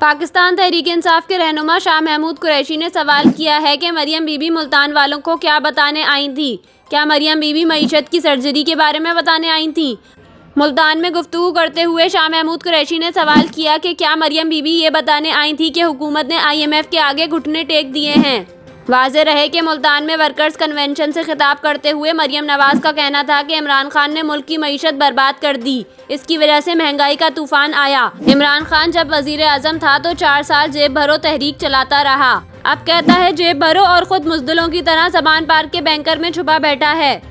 पाकिस्तान तहरीक-ए-इंसाफ के रहनुमा शाह महमूद कुरैशी ने सवाल किया है कि मरियम बीबी मुल्तान वालों को क्या बताने आई थी। क्या मरियम बीबी मईशत की सर्जरी के बारे में बताने आई थी? मुल्तान में गुफ्तगू करते हुए शाह महमूद कुरैशी ने सवाल किया कि क्या मरियम बीबी ये बताने आई थी कि हुकूमत ने IMF के आगे घुटने टेक दिए हैं। वाज़ेह रहे कि मुल्तान में वर्कर्स कन्वेंशन से खिताब करते हुए मरियम नवाज का कहना था कि इमरान खान ने मुल्क की मईशत बर्बाद कर दी, इसकी वजह से महंगाई का तूफान आया। इमरान खान जब वजीर आजम था तो 4 साल जेब भरो तहरीक चलाता रहा। अब कहता है जेब भरो और खुद मुज़दिलों की तरह ज़बान पार के बैंकर में छुपा बैठा है।